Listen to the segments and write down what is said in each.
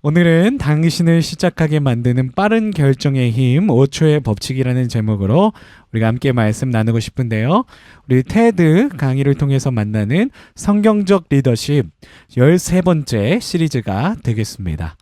오늘은 당신을 시작하게 만드는 빠른 결정의 힘 5초의 법칙이라는 제목으로 우리가 함께 말씀 나누고 싶은데요. 우리 테드 강의를 통해서 만나는 성경적 리더십 13번째 시리즈가 되겠습니다.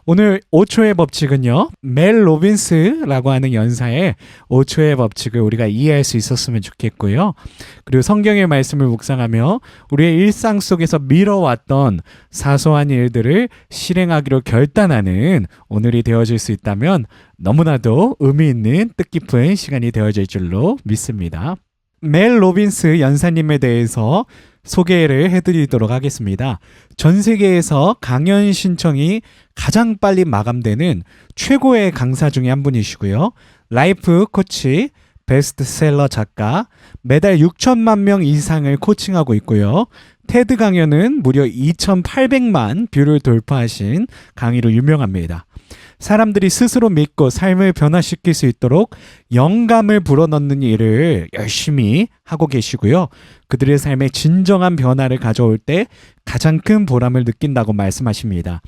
오늘 5초의 법칙은요, 멜 로빈스라고 하는 연사의 5초의 법칙을 우리가 이해할 수 있었으면 좋겠고요. 그리고 성경의 말씀을 묵상하며 우리의 일상 속에서 미뤄왔던 사소한 일들을 실행하기로 결단하는 오늘이 되어질 수 있다면 너무나도 의미 있는 뜻깊은 시간이 되어질 줄로 믿습니다. 멜 로빈스 연사님에 대해서 소개를 해드리도록 하겠습니다. 전 세계에서 강연 신청이 가장 빨리 마감되는 최고의 강사 중에 한 분이시고요. 라이프 코치, 베스트셀러 작가, 매달 6천만 명 이상을 코칭하고 있고요. 테드 강연은 무려 2,800만 뷰를 돌파하신 강의로 유명합니다. 사람들이 스스로 믿고 삶을 변화시킬 수 있도록 영감을 불어넣는 일을 열심히 하고 계시고요. 그들의 삶에 진정한 변화를 가져올 때 가장 큰 보람을 느낀다고 말씀하십니다.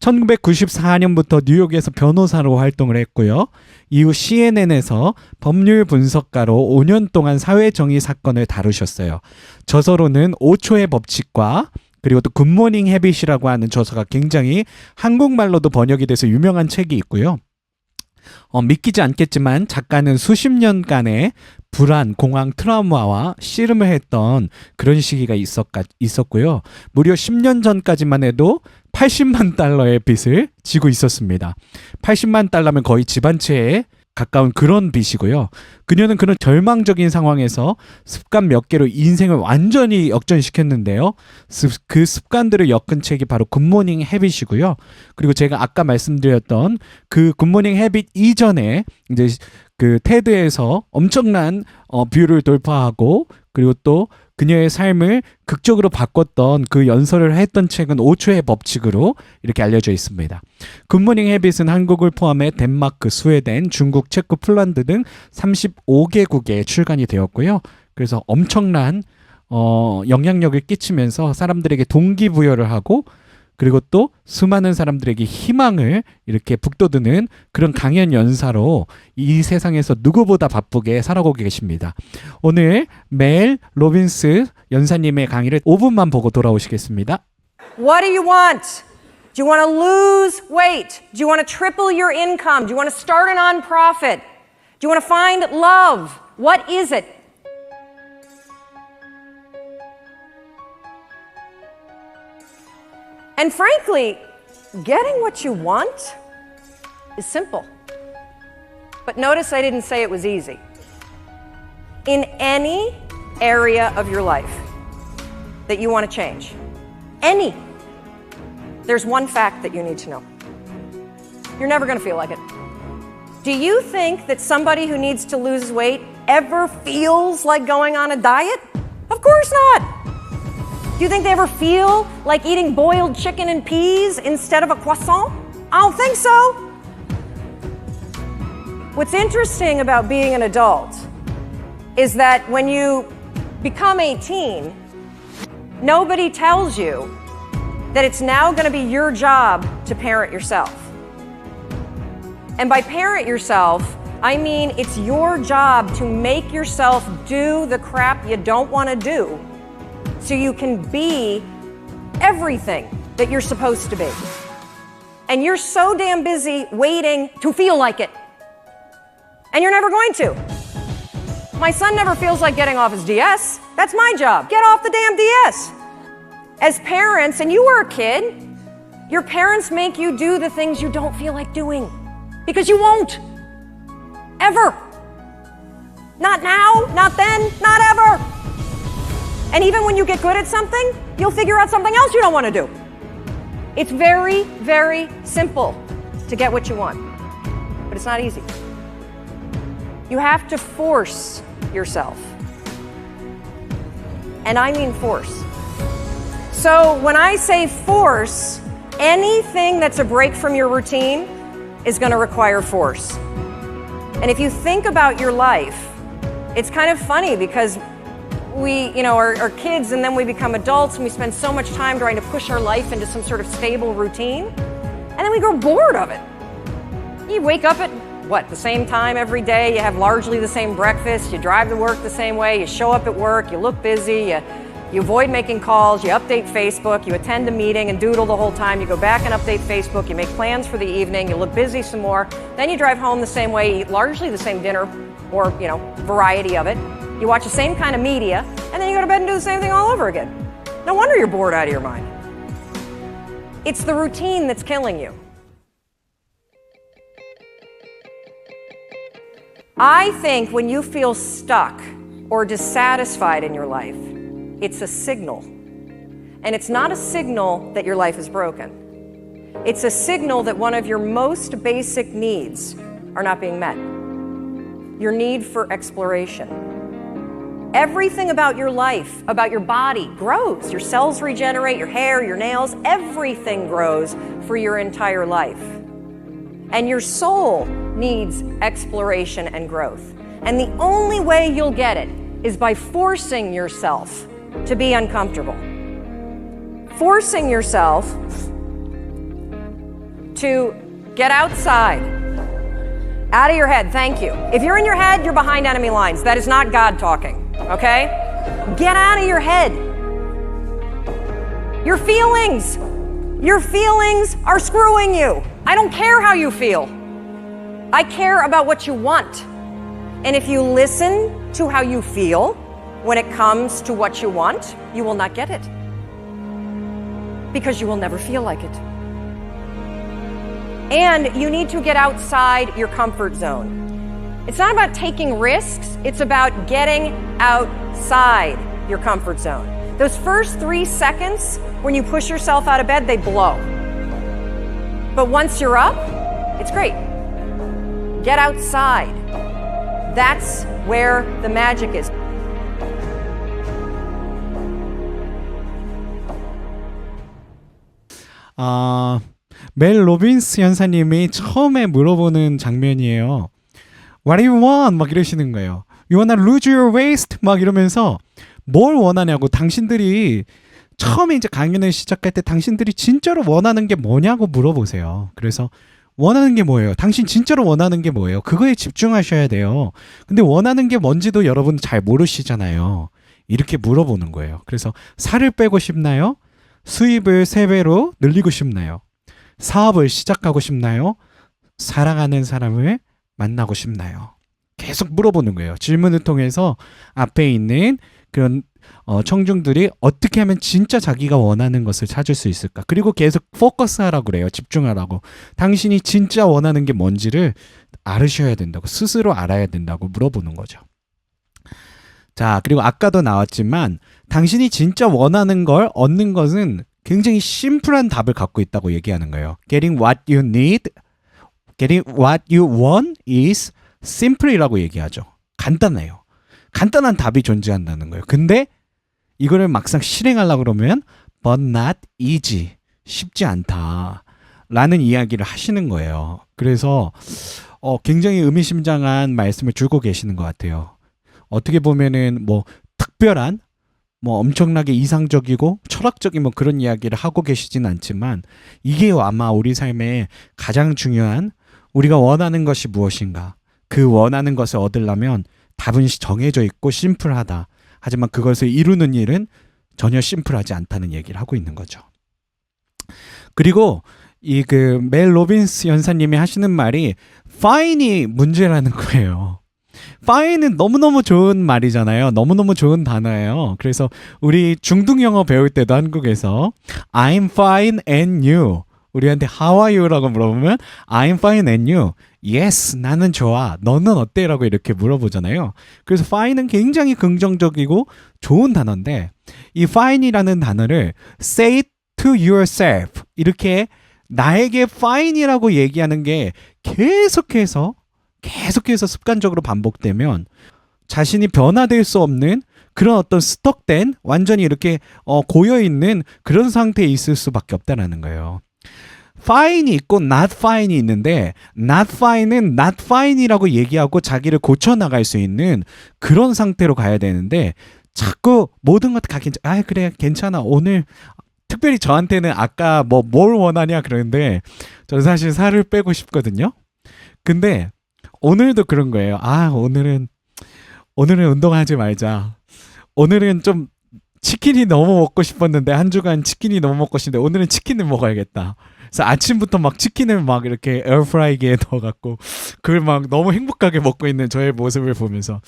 1994년부터 뉴욕에서 변호사로 활동을 했고요. 이후 CNN에서 법률 분석가로 5년 동안 사회정의 사건을 다루셨어요. 저서로는 5초의 법칙과 그리고 또 굿모닝 헤빗이라고 하는 저서가 굉장히 한국말로도 번역이 돼서 유명한 책이 있고요. 믿기지 않겠지만 작가는 수십 년간의 불안, 공황, 트라우마와 씨름을 했던 그런 시기가 있었고요. 무려 10년 전까지만 해도 80만 달러의 빚을 지고 있었습니다. 80만 달러면 거의 집 한 채에 가까운 그런 빚이고요. 그녀는 그런 절망적인 상황에서 습관 몇 개로 인생을 완전히 역전시켰는데요. 그 습관들을 엮은 책이 바로 굿모닝 헤빗이고요. 그리고 제가 아까 말씀드렸던 그 굿모닝 헤빗 이전에 이제 그 테드에서 엄청난 뷰를 돌파하고 그리고 또 그녀의 삶을 극적으로 바꿨던 그 연설을 했던 책은 5초의 법칙으로 이렇게 알려져 있습니다. 굿모닝 헤빗은 한국을 포함해 덴마크, 스웨덴, 중국, 체코, 폴란드 등 35개국에 출간이 되었고요. 그래서 엄청난 영향력을 끼치면서 사람들에게 동기부여를 하고 그리고 또 수많은 사람들에게 희망을 이렇게 북돋우는 그런 강연 연사로 이 세상에서 누구보다 바쁘게 살아오고 계십니다. 오늘 멜 로빈스 연사님의 강의를 5분만 보고 돌아오시겠습니다. What do you want? Do you want to lose weight? Do you want to triple your income? Do you want to start a nonprofit? Do you want to find love? What is it? And frankly, getting what you want is simple. But notice I didn't say it was easy. In any area of your life that you want to change, there's one fact that you need to know. You're never going to feel like it. Do you think that somebody who needs to lose weight ever feels like going on a diet? Of course not. Do you think they ever feel like eating boiled chicken and peas instead of a croissant? I don't think so. What's interesting about being an adult is that when you become 18, nobody tells you that it's now going to be your job to parent yourself. And by parent yourself, I mean it's your job to make yourself do the crap you don't want to do so you can be everything that you're supposed to be. And you're so damn busy waiting to feel like it. And you're never going to. My son never feels like getting off his DS. That's my job. Get off the damn DS. As parents, and you were a kid, your parents make you do the things you don't feel like doing. Because you won't. Ever. Not now, not then, not ever. And even when you get good at something, you'll figure out something else you don't want to do. It's very, very simple to get what you want. But it's not easy. You have to force yourself. And I mean force. So when I say force, anything that's a break from your routine is going to require force. And if you think about your life, it's kind of funny because we, are kids and then we become adults and we spend so much time trying to push our life into some sort of stable routine. And then we grow bored of it. You wake up at, what, the same time every day, you have largely the same breakfast, you drive to work the same way, you show up at work, you look busy, you avoid making calls, you update Facebook, you attend a meeting and doodle the whole time, you go back and update Facebook, you make plans for the evening, you look busy some more, then you drive home the same way, eat largely the same dinner, or, variety of it. You watch the same kind of media, and then you go to bed and do the same thing all over again. No wonder you're bored out of your mind. It's the routine that's killing you. I think when you feel stuck or dissatisfied in your life, it's a signal. And it's not a signal that your life is broken. It's a signal that one of your most basic needs are not being met. Your need for exploration. Everything about your life, about your body, grows. Your cells regenerate, your hair, your nails, everything grows for your entire life. And your soul needs exploration and growth. And the only way you'll get it is by forcing yourself to be uncomfortable. Forcing yourself to get outside, out of your head. Thank you. If you're in your head, you're behind enemy lines. That is not God talking, okay? Get out of your head. Your feelings are screwing you. I don't care how you feel. I care about what you want. And if you listen to how you feel when it comes to what you want, you will not get it. Because you will never feel like it. And you need to get outside your comfort zone. It's not about taking risks, it's about getting outside your comfort zone. Those first 3 seconds when you push yourself out of bed, they blow. But once you're up, it's great. Get outside. That's where the magic is. 멜 로빈스 연사님이 처음에 물어보는 장면이에요. What do you want? 막 이러시는 거예요. You wanna lose your waist? 막 이러면서 뭘 원하냐고. 당신들이 처음에 이제 강연을 시작할 때 당신들이 진짜로 원하는 게 뭐냐고 물어보세요. 그래서 원하는 게 뭐예요? 당신 진짜로 원하는 게 뭐예요? 그거에 집중하셔야 돼요. 근데 원하는 게 뭔지도 여러분 잘 모르시잖아요. 이렇게 물어보는 거예요. 그래서 살을 빼고 싶나요? 수입을 3배로 늘리고 싶나요? 사업을 시작하고 싶나요? 사랑하는 사람을 만나고 싶나요? 계속 물어보는 거예요. 질문을 통해서 앞에 있는 그런 청중들이 어떻게 하면 진짜 자기가 원하는 것을 찾을 수 있을까? 그리고 계속 포커스하라고 그래요. 집중하라고. 당신이 진짜 원하는 게 뭔지를 알으셔야 된다고. 스스로 알아야 된다고 물어보는 거죠. 자, 그리고 아까도 나왔지만 당신이 진짜 원하는 걸 얻는 것은 굉장히 심플한 답을 갖고 있다고 얘기하는 거예요. Getting what you need, getting what you want is simple이라고 얘기하죠. 간단해요. 간단한 답이 존재한다는 거예요. 근데 이거를 막상 실행하려고 그러면 but not easy, 쉽지 않다 라는 이야기를 하시는 거예요. 그래서 굉장히 의미심장한 말씀을 주고 계시는 것 같아요. 어떻게 보면은 뭐 특별한 뭐 엄청나게 이상적이고 철학적인 뭐 그런 이야기를 하고 계시진 않지만 이게 아마 우리 삶에 가장 중요한 우리가 원하는 것이 무엇인가, 그 원하는 것을 얻으려면 답은 정해져 있고 심플하다. 하지만 그것을 이루는 일은 전혀 심플하지 않다는 얘기를 하고 있는 거죠. 그리고 이 그 멜 로빈스 연사님이 하시는 말이 fine이 문제라는 거예요. fine은 너무너무 좋은 말이잖아요. 너무너무 좋은 단어예요. 그래서 우리 중등 영어 배울 때도 한국에서 I'm fine and you, 우리한테 How are you? 라고 물어보면 I'm fine and you. Yes, 나는 좋아. 너는 어때? 라고 이렇게 물어보잖아요. 그래서 fine은 굉장히 긍정적이고 좋은 단어인데 이 fine이라는 단어를 say it to yourself, 이렇게 나에게 fine이라고 얘기하는 게 계속해서 습관적으로 반복되면 자신이 변화될 수 없는 그런 어떤 스톡된 완전히 이렇게 고여있는 그런 상태에 있을 수밖에 없다는 거예요. fine이 있고 not fine이 있는데 not fine은 not fine이라고 얘기하고 자기를 고쳐나갈 수 있는 그런 상태로 가야 되는데 자꾸 모든 것 다 그래 괜찮아, 오늘 특별히 저한테는 아까 뭐 뭘 원하냐 그러는데 저는 사실 살을 빼고 싶거든요. 근데 오늘도 그런 거예요. 아, 오늘은 운동하지 말자. 오늘은 좀 치킨이 너무 먹고 싶었는데 한 주간 치킨이 너무 먹고 싶은데 오늘은 치킨을 먹어야겠다. 그래서 아침부터 막 치킨을 막 이렇게 에어프라이기에 넣어갖고 그걸 막 너무 행복하게 먹고 있는 저의 모습을 보면서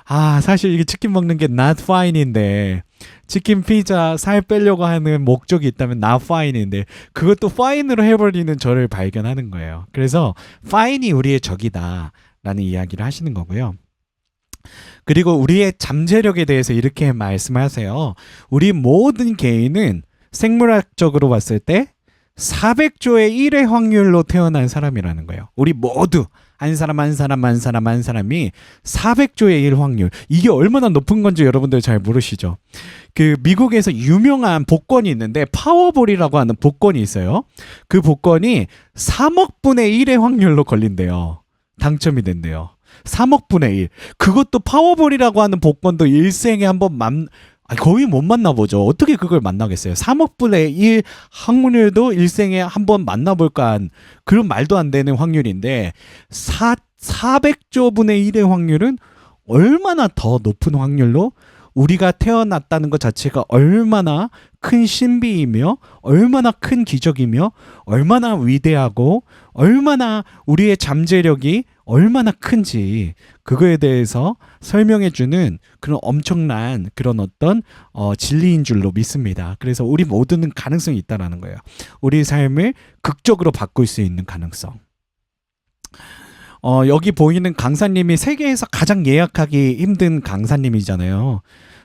아, 사실 이게 치킨 먹는 게 not fine인데 치킨 피자 살 빼려고 하는 목적이 있다면 not fine인데 그것도 fine으로 해버리는 저를 발견하는 거예요. 그래서 fine이 우리의 적이다 라는 이야기를 하시는 거고요. 그리고 우리의 잠재력에 대해서 이렇게 말씀하세요. 우리 모든 개인은 생물학적으로 봤을 때 400조의 1의 확률로 태어난 사람이라는 거예요. 우리 모두 한 사람이 400조의 1 확률. 이게 얼마나 높은 건지 여러분들 잘 모르시죠? 그 미국에서 유명한 복권이 있는데 파워볼이라고 하는 복권이 있어요. 그 복권이 3억 분의 1의 확률로 걸린대요. 당첨이 된대요. 3억 분의 1. 그것도 파워볼이라고 하는 복권도 일생에 한번 거의 못 만나보죠. 어떻게 그걸 만나겠어요? 3억 분의 1 확률도 일생에 한번 만나볼까 한 그런 말도 안 되는 확률인데 400조 분의 1의 확률은 얼마나 더 높은 확률로 우리가 태어났다는 것 자체가 얼마나 큰 신비이며 얼마나 큰 기적이며 얼마나 위대하고 얼마나 우리의 잠재력이 얼마나 큰지 그거에 대해서 설명해주는 그런 엄청난 그런 어떤 진리인 줄로 믿습니다. 그래서 우리 모두는 가능성이 있다라는 거예요. 우리 삶을 극적으로 바꿀 수 있는 가능성. 여기 보이는 강사님이 세계에서 가장 예약하기 힘든 강사님이잖아요.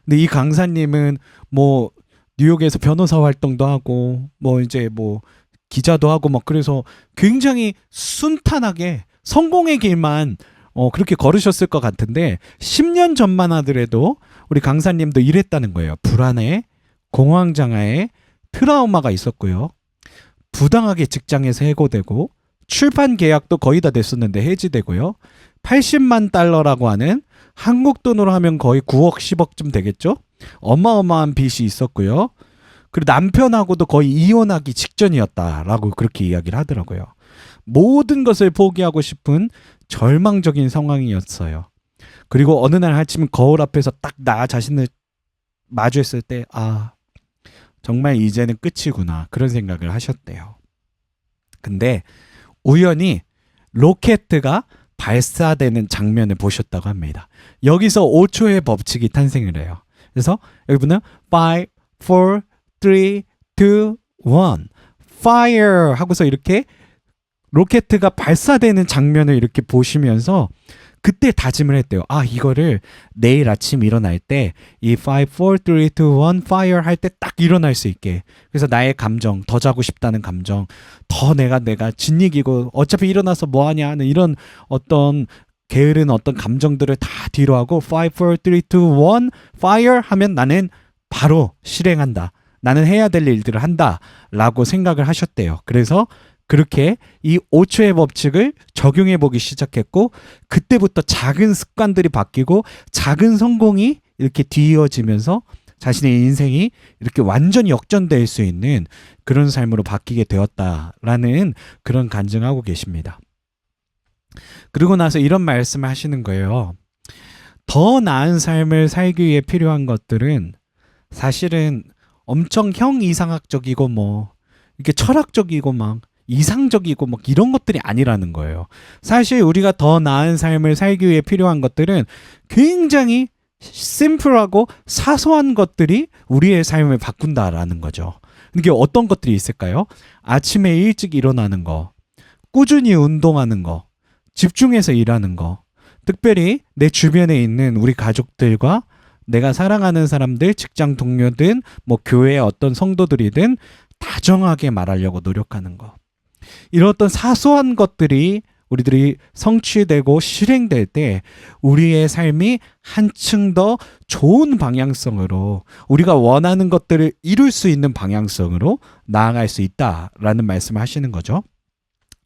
근데 이 강사님은 뭐 뉴욕에서 변호사 활동도 하고 뭐 이제 뭐 기자도 하고 막 그래서 굉장히 순탄하게 성공의 길만 그렇게 걸으셨을 것 같은데 10년 전만 하더라도 우리 강사님도 이랬다는 거예요. 불안해, 공황장애에 트라우마가 있었고요. 부당하게 직장에서 해고되고 출판 계약도 거의 다 됐었는데 해지되고요. 80만 달러라고 하는 한국 돈으로 하면 거의 9억 10억쯤 되겠죠. 어마어마한 빚이 있었고요. 그리고 남편하고도 거의 이혼하기 직전이었다라고 그렇게 이야기를 하더라고요. 모든 것을 포기하고 싶은 절망적인 상황이었어요. 그리고 어느 날 아침 거울 앞에서 딱 나 자신을 마주했을 때 아, 정말 이제는 끝이구나 그런 생각을 하셨대요. 근데 우연히 로켓가 발사되는 장면을 보셨다고 합니다. 여기서 5초의 법칙이 탄생을 해요. 그래서 여기 보면 5, 4, 3, 2, 1 Fire 하고서 이렇게 로켓가 발사되는 장면을 이렇게 보시면서 그때 다짐을 했대요. 아, 이거를 내일 아침 일어날 때 이 5, 4, 3, 2, 1 Fire 할 때 딱 일어날 수 있게. 그래서 나의 감정, 더 자고 싶다는 감정, 더 내가 진이기고 어차피 일어나서 뭐하냐 하는 이런 어떤 게으른 어떤 감정들을 다 뒤로 하고 5, 4, 3, 2, 1 Fire 하면 나는 바로 실행한다. 나는 해야 될 일들을 한다. 라고 생각을 하셨대요. 그래서 그렇게 이 5초의 법칙을 적용해 보기 시작했고 그때부터 작은 습관들이 바뀌고 작은 성공이 이렇게 뒤이어지면서 자신의 인생이 이렇게 완전히 역전될 수 있는 그런 삶으로 바뀌게 되었다라는 그런 간증하고 계십니다. 그리고 나서 이런 말씀을 하시는 거예요. 더 나은 삶을 살기 위해 필요한 것들은 사실은 엄청 형이상학적이고 뭐 이렇게 철학적이고 막 이상적이고 막 이런 것들이 아니라는 거예요. 사실 우리가 더 나은 삶을 살기 위해 필요한 것들은 굉장히 심플하고 사소한 것들이 우리의 삶을 바꾼다라는 거죠. 이게 어떤 것들이 있을까요? 아침에 일찍 일어나는 거, 꾸준히 운동하는 거, 집중해서 일하는 거, 특별히 내 주변에 있는 우리 가족들과 내가 사랑하는 사람들, 직장 동료든 뭐 교회의 어떤 성도들이든 다정하게 말하려고 노력하는 거. 이런 어떤 사소한 것들이 우리들이 성취되고 실행될 때 우리의 삶이 한층 더 좋은 방향성으로 우리가 원하는 것들을 이룰 수 있는 방향성으로 나아갈 수 있다라는 말씀을 하시는 거죠.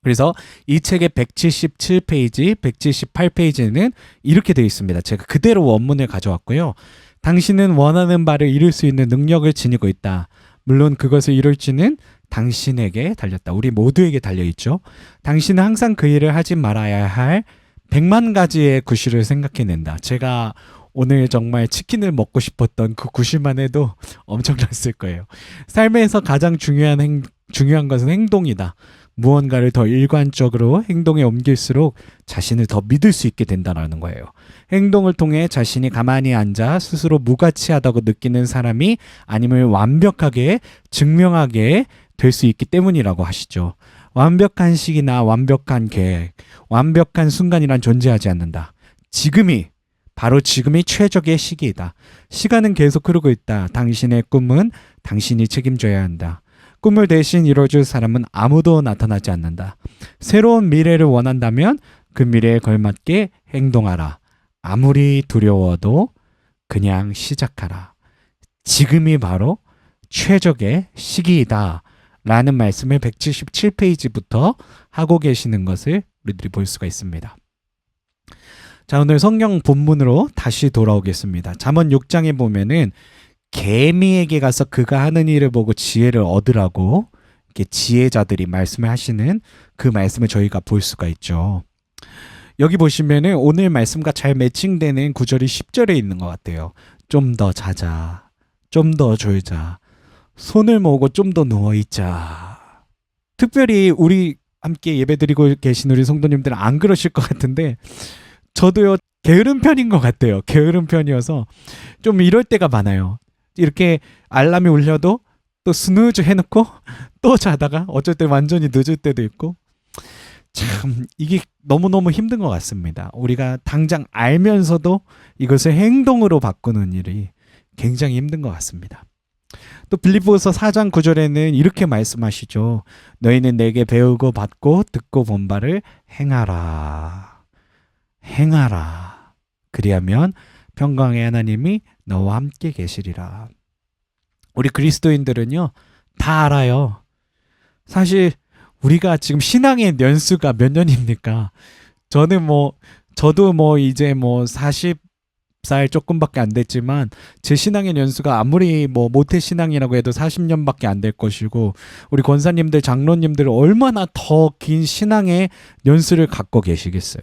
그래서 이 책의 177페이지, 178페이지는 이렇게 되어 있습니다. 제가 그대로 원문을 가져왔고요. 당신은 원하는 바를 이룰 수 있는 능력을 지니고 있다. 물론 그것을 이룰지는 당신에게 달렸다. 우리 모두에게 달려있죠. 당신은 항상 그 일을 하지 말아야 할 100만 가지의 구실을 생각해낸다. 제가 오늘 정말 치킨을 먹고 싶었던 그 구실만 해도 엄청났을 거예요. 삶에서 가장 중요한 것은 행동이다. 무언가를 더 일관적으로 행동에 옮길수록 자신을 더 믿을 수 있게 된다는 거예요. 행동을 통해 자신이 가만히 앉아 스스로 무가치하다고 느끼는 사람이 아님을 완벽하게 증명하게 될 수 있기 때문이라고 하시죠. 완벽한 시기나 완벽한 계획, 완벽한 순간이란 존재하지 않는다. 바로 지금이 최적의 시기이다. 시간은 계속 흐르고 있다. 당신의 꿈은 당신이 책임져야 한다. 꿈을 대신 이뤄줄 사람은 아무도 나타나지 않는다. 새로운 미래를 원한다면 그 미래에 걸맞게 행동하라. 아무리 두려워도 그냥 시작하라. 지금이 바로 최적의 시기이다. 라는 말씀을 177페이지부터 하고 계시는 것을 우리들이 볼 수가 있습니다. 자, 오늘 성경 본문으로 다시 돌아오겠습니다. 잠언 6장에 보면은 개미에게 가서 그가 하는 일을 보고 지혜를 얻으라고 이렇게 지혜자들이 말씀을 하시는 그 말씀을 저희가 볼 수가 있죠. 여기 보시면은 오늘 말씀과 잘 매칭되는 구절이 10절에 있는 것 같아요. 좀 더 자자, 좀 더 졸자, 손을 모으고 좀 더 누워있자. 특별히 우리 함께 예배드리고 계신 우리 성도님들은 안 그러실 것 같은데 저도요 게으른 편인 것 같아요. 게으른 편이어서 좀 이럴 때가 많아요. 이렇게 알람이 울려도 또 스누즈 해놓고 또 자다가 어쩔 때 완전히 늦을 때도 있고 참 이게 너무너무 힘든 것 같습니다. 우리가 당장 알면서도 이것을 행동으로 바꾸는 일이 굉장히 힘든 것 같습니다. 또 빌립보서 4장 9절에는 이렇게 말씀하시죠. 너희는 내게 배우고 받고 듣고 본 바를 행하라. 행하라. 그리하면 평강의 하나님이 너와 함께 계시리라. 우리 그리스도인들은요 다 알아요. 사실 우리가 지금 신앙의 연수가 몇 년입니까? 저도 이제 40살 조금밖에 안 됐지만 제 신앙의 연수가 아무리 모태 신앙이라고 해도 40년밖에 안 될 것이고 우리 권사님들 장로님들 얼마나 더 긴 신앙의 연수를 갖고 계시겠어요.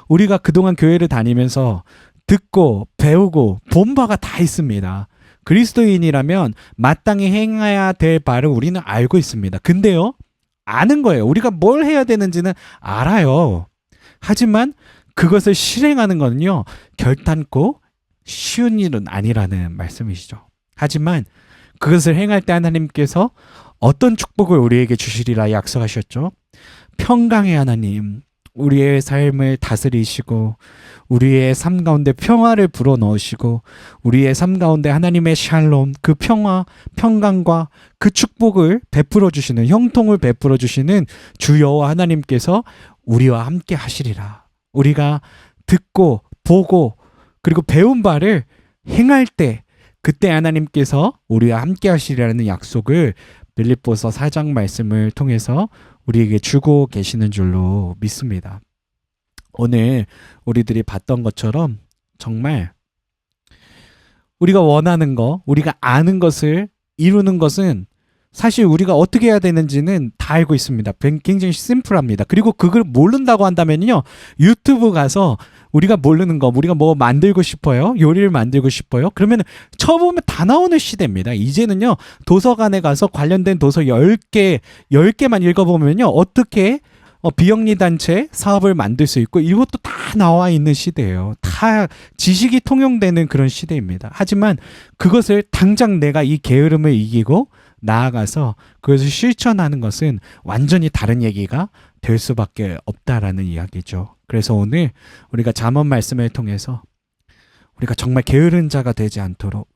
우리가 그동안 교회를 다니면서 듣고 배우고 본 바가 다 있습니다. 그리스도인이라면 마땅히 행해야 될 바를 우리는 알고 있습니다. 근데요, 아는 거예요. 우리가 뭘 해야 되는지는 알아요. 하지만 그것을 실행하는 거는요, 결단코 쉬운 일은 아니라는 말씀이시죠. 하지만 그것을 행할 때 하나님께서 어떤 축복을 우리에게 주시리라 약속하셨죠. 평강의 하나님, 우리의 삶을 다스리시고 우리의 삶 가운데 평화를 불어넣으시고 우리의 삶 가운데 하나님의 샬롬, 그 평화, 평강과 그 축복을 베풀어 주시는, 형통을 베풀어 주시는 주 여호와 하나님께서 우리와 함께 하시리라. 우리가 듣고 보고 그리고 배운 바를 행할 때 그때 하나님께서 우리와 함께 하시리라는 약속을 빌립보서 4장 말씀을 통해서 우리에게 주고 계시는 줄로 믿습니다. 오늘 우리들이 봤던 것처럼 정말 우리가 원하는 거, 우리가 아는 것을 이루는 것은 사실 우리가 어떻게 해야 되는지는 다 알고 있습니다. 굉장히 심플합니다. 그리고 그걸 모른다고 한다면요, 유튜브 가서 우리가 모르는 거, 우리가 뭐 만들고 싶어요, 요리를 만들고 싶어요, 그러면 쳐보면 다 나오는 시대입니다. 이제는요, 도서관에 가서 관련된 도서 10개만 읽어보면요, 어떻게 비영리 단체 사업을 만들 수 있고 이것도 다 나와 있는 시대예요. 다 지식이 통용되는 그런 시대입니다. 하지만 그것을 당장 내가 이 게으름을 이기고 나아가서 그것을 실천하는 것은 완전히 다른 얘기가 될 수밖에 없다라는 이야기죠. 그래서 오늘 우리가 잠언 말씀을 통해서 우리가 정말 게으른 자가 되지 않도록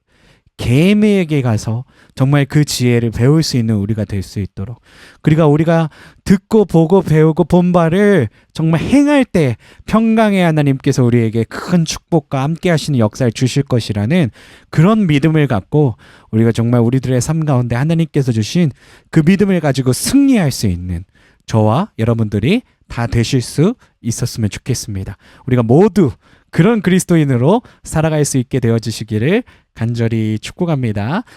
개미에게 가서 정말 그 지혜를 배울 수 있는 우리가 될 수 있도록, 그리고 우리가 듣고 보고 배우고 본 바를 정말 행할 때 평강의 하나님께서 우리에게 큰 축복과 함께 하시는 역사를 주실 것이라는 그런 믿음을 갖고 우리가 정말 우리들의 삶 가운데 하나님께서 주신 그 믿음을 가지고 승리할 수 있는 저와 여러분들이 다 되실 수 있었으면 좋겠습니다. 우리가 모두 그런 그리스도인으로 살아갈 수 있게 되어지시기를 간절히 축복합니다.